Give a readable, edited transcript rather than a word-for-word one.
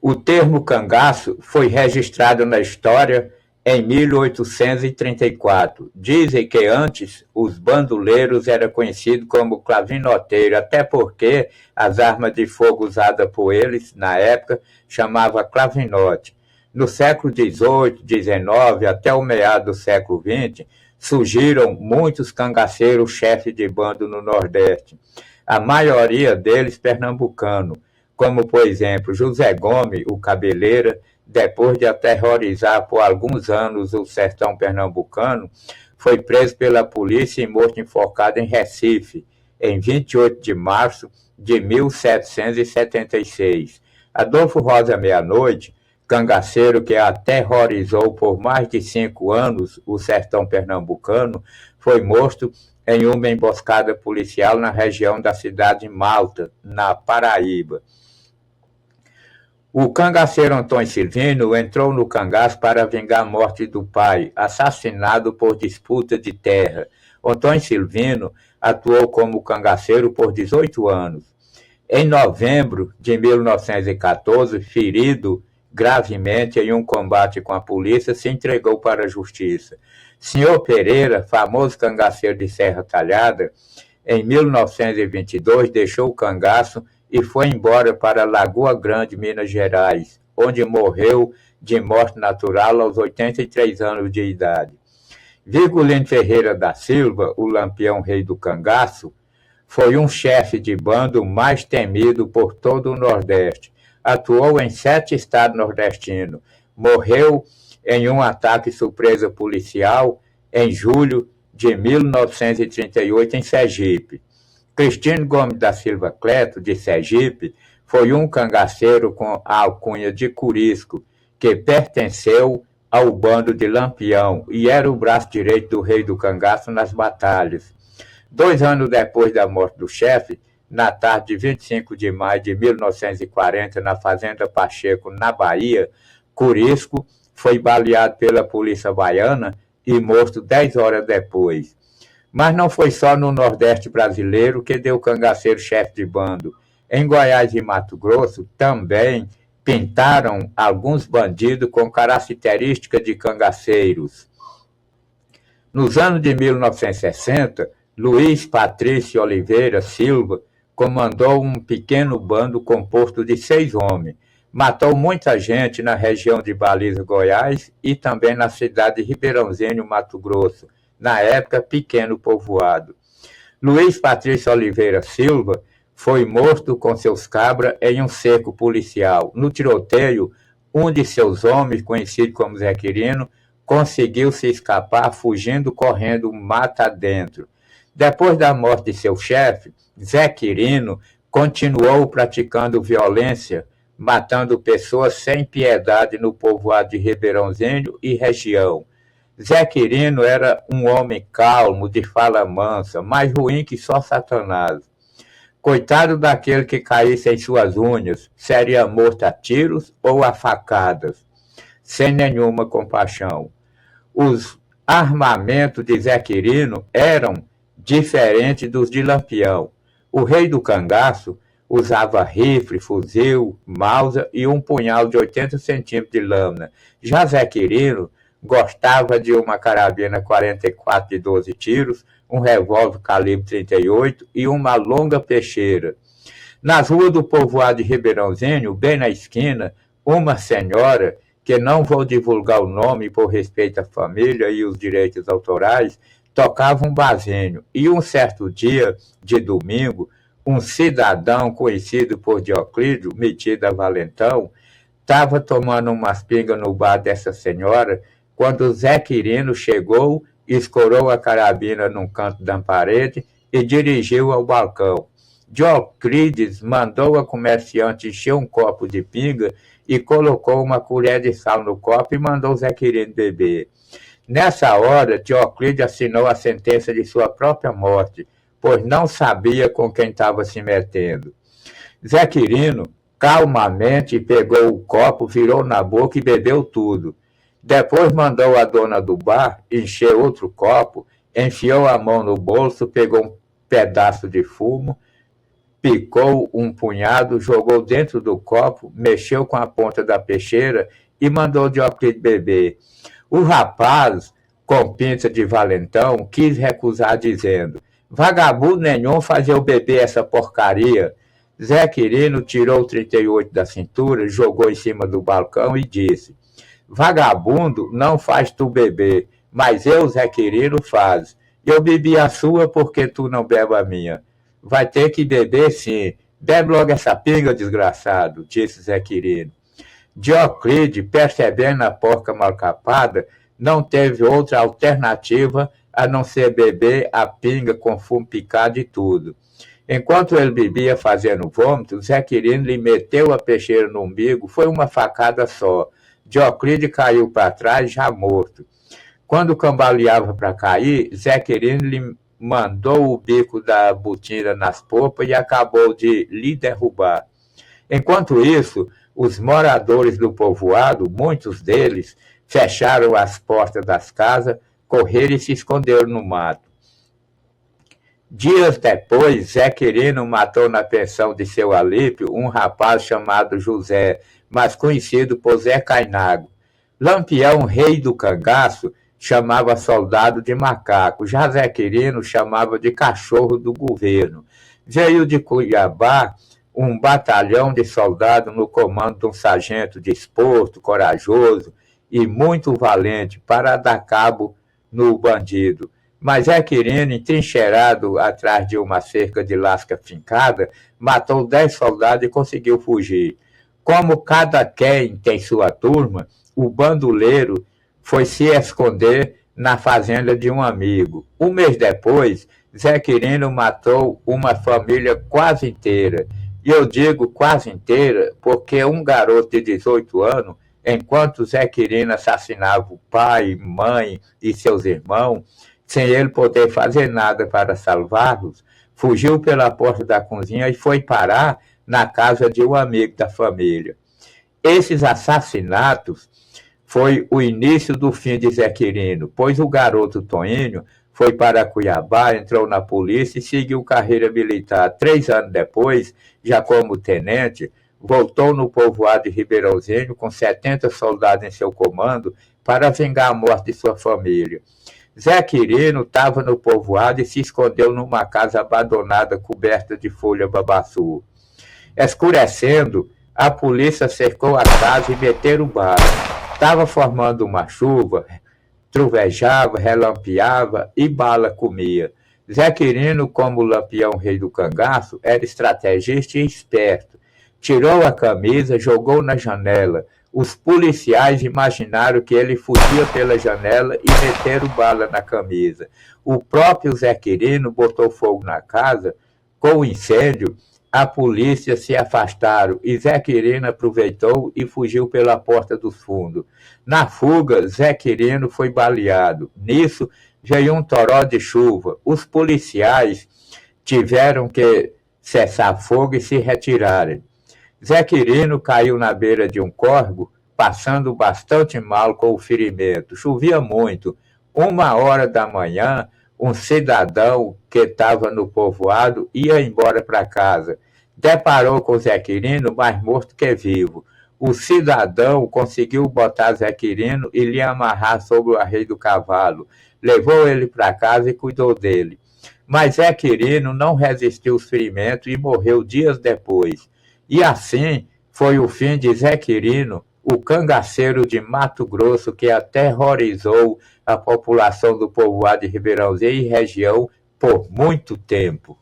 O termo cangaço foi registrado na história em 1834. Dizem que antes os bandoleiros eram conhecidos como clavinoteiro, até porque as armas de fogo usadas por eles, na época, chamava clavinote. No século XVIII, XIX, até o meado do século XX, surgiram muitos cangaceiros chefes de bando no Nordeste. A maioria deles pernambucano, como, por exemplo, José Gomes, o Cabeleira, depois de aterrorizar por alguns anos o sertão pernambucano, foi preso pela polícia e morto enforcado em Recife, em 28 de março de 1776. Adolfo Rosa Meia-Noite, cangaceiro que aterrorizou por mais de 5 anos o sertão pernambucano, foi morto em uma emboscada policial na região da cidade de Malta, na Paraíba. O cangaceiro Antônio Silvino entrou no cangaço para vingar a morte do pai, assassinado por disputa de terra. Antônio Silvino atuou como cangaceiro por 18 anos. Em novembro de 1914, ferido gravemente em um combate com a polícia, se entregou para a justiça. Senhor Pereira, famoso cangaceiro de Serra Talhada, em 1922 deixou o cangaço e foi embora para Lagoa Grande, Minas Gerais, onde morreu de morte natural aos 83 anos de idade. Virgulino Ferreira da Silva, o Lampião Rei do Cangaço, foi um chefe de bando mais temido por todo o Nordeste. Atuou em 7 estados nordestinos. Morreu em um ataque surpresa policial em julho de 1938 em Sergipe. Cristino Gomes da Silva Cleto, de Sergipe, foi um cangaceiro com a alcunha de Curisco, que pertenceu ao bando de Lampião e era o braço direito do rei do cangaço nas batalhas. 2 anos depois da morte do chefe, na tarde de 25 de maio de 1940, na Fazenda Pacheco, na Bahia, Curisco foi baleado pela polícia baiana e morto 10 horas depois. Mas não foi só no Nordeste brasileiro que deu cangaceiro chefe de bando. Em Goiás e Mato Grosso também pintaram alguns bandidos com característica de cangaceiros. Nos anos de 1960, Luiz Patrício Oliveira Silva comandou um pequeno bando composto de 6 homens. Matou muita gente na região de Baliza, Goiás, e também na cidade de Ribeirãozinho, Mato Grosso, na época pequeno povoado. Luiz Patrício Oliveira Silva foi morto com seus cabras em um cerco policial. No tiroteio, um de seus homens, conhecido como Zé Quirino, conseguiu se escapar fugindo correndo mata adentro. Depois da morte de seu chefe, Zé Quirino continuou praticando violência, matando pessoas sem piedade no povoado de Ribeirãozinho e região. Zé Quirino era um homem calmo, de fala mansa, mais ruim que só Satanás. Coitado daquele que caísse em suas unhas, seria morto a tiros ou a facadas, sem nenhuma compaixão. Os armamentos de Zé Quirino eram diferentes dos de Lampião. O rei do cangaço usava rifle, fuzil, Mauser e um punhal de 80 centímetros de lâmina. Já Zé Quirino gostava de uma carabina 44 de 12 tiros, um revólver calibre 38 e uma longa peixeira. Nas ruas do povoado de Ribeirãozinho, bem na esquina, uma senhora, que não vou divulgar o nome por respeito à família e os direitos autorais, tocava um barzinho. E um certo dia, de domingo, um cidadão conhecido por Dioclídio, metido a valentão, estava tomando umas pingas no bar dessa senhora, quando Zé Quirino chegou, escorou a carabina num canto da parede e dirigiu ao balcão. Dioclídes mandou a comerciante encher um copo de pinga e colocou uma colher de sal no copo e mandou Zé Quirino beber. Nessa hora, Dioclídes assinou a sentença de sua própria morte, pois não sabia com quem estava se metendo. Zé Quirino, calmamente, pegou o copo, virou na boca e bebeu tudo. Depois mandou a dona do bar encher outro copo, enfiou a mão no bolso, pegou um pedaço de fumo picou um punhado, jogou dentro do copo, mexeu com a ponta da peixeira e mandou Dioclide beber. O rapaz, com pinta de valentão, quis recusar dizendo: vagabundo nenhum fazer eu beber essa porcaria. Zé Quirino tirou o 38 da cintura, jogou em cima do balcão e disse: vagabundo não faz tu beber, mas eu, Zé Quirino, faz. Eu bebi a sua porque tu não bebe a minha. Vai ter que beber sim. Bebe logo essa pinga, desgraçado, disse Zé Quirino. Dioclide, percebendo a porca malcapada, não teve outra alternativa a não ser beber a pinga com fumo picado e tudo. Enquanto ele bebia fazendo vômito, Zé Quirino lhe meteu a peixeira no umbigo, foi uma facada só. Dioclide caiu para trás, já morto. Quando cambaleava para cair, Zé Quirino lhe mandou o bico da botina nas popas e acabou de lhe derrubar. Enquanto isso, os moradores do povoado, muitos deles, fecharam as portas das casas, correram e se esconderam no mato. Dias depois, Zé Quirino matou na pensão de seu Alípio um rapaz chamado José, mas conhecido por Zé Cainago. Lampião, rei do cangaço, chamava soldado de macaco, já Zé Quirino chamava de cachorro do governo. Veio de Cuiabá um batalhão de soldados no comando de um sargento desporto, corajoso e muito valente para dar cabo no bandido. Mas Zé Quirino, entrincheirado atrás de uma cerca de lasca fincada, matou 10 soldados e conseguiu fugir. Como cada quem tem sua turma, o bandoleiro foi se esconder na fazenda de um amigo. Um mês depois, Zé Quirino matou uma família quase inteira. E eu digo quase inteira porque um garoto de 18 anos, enquanto Zé Quirino assassinava o pai, mãe e seus irmãos, sem ele poder fazer nada para salvá-los, fugiu pela porta da cozinha e foi parar na casa de um amigo da família. Esses assassinatos foi o início do fim de Zé Quirino, pois o garoto Toninho foi para Cuiabá, entrou na polícia e seguiu carreira militar. 3 anos depois, já como tenente, voltou no povoado de Ribeirãozinho com 70 soldados em seu comando para vingar a morte de sua família. Zé Quirino estava no povoado e se escondeu numa casa abandonada coberta de folha babaçu. Escurecendo, a polícia cercou a casa e meteram bala. Estava formando uma chuva, trovejava, relampeava e bala comia. Zé Quirino, como o Lampião rei do cangaço, era estrategista e esperto. Tirou a camisa, jogou na janela. Os policiais imaginaram que ele fugia pela janela e meteram bala na camisa. O próprio Zé Quirino botou fogo na casa. Com o incêndio, a polícia se afastaram e Zé Quirino aproveitou e fugiu pela porta dos fundos. Na fuga, Zé Quirino foi baleado. Nisso, veio um toró de chuva. Os policiais tiveram que cessar fogo e se retirarem. Zé Quirino caiu na beira de um córrego, passando bastante mal com o ferimento. Chovia muito. 1h da manhã, um cidadão que estava no povoado ia embora para casa. Deparou com Zé Quirino, mais morto que vivo. O cidadão conseguiu botar Zé Quirino e lhe amarrar sobre o arreio do cavalo. Levou ele para casa e cuidou dele. Mas Zé Quirino não resistiu aos ferimentos e morreu dias depois. E assim foi o fim de Zé Quirino, o cangaceiro de Mato Grosso que aterrorizou a população do povoado de Ribeirãozinho e região por muito tempo.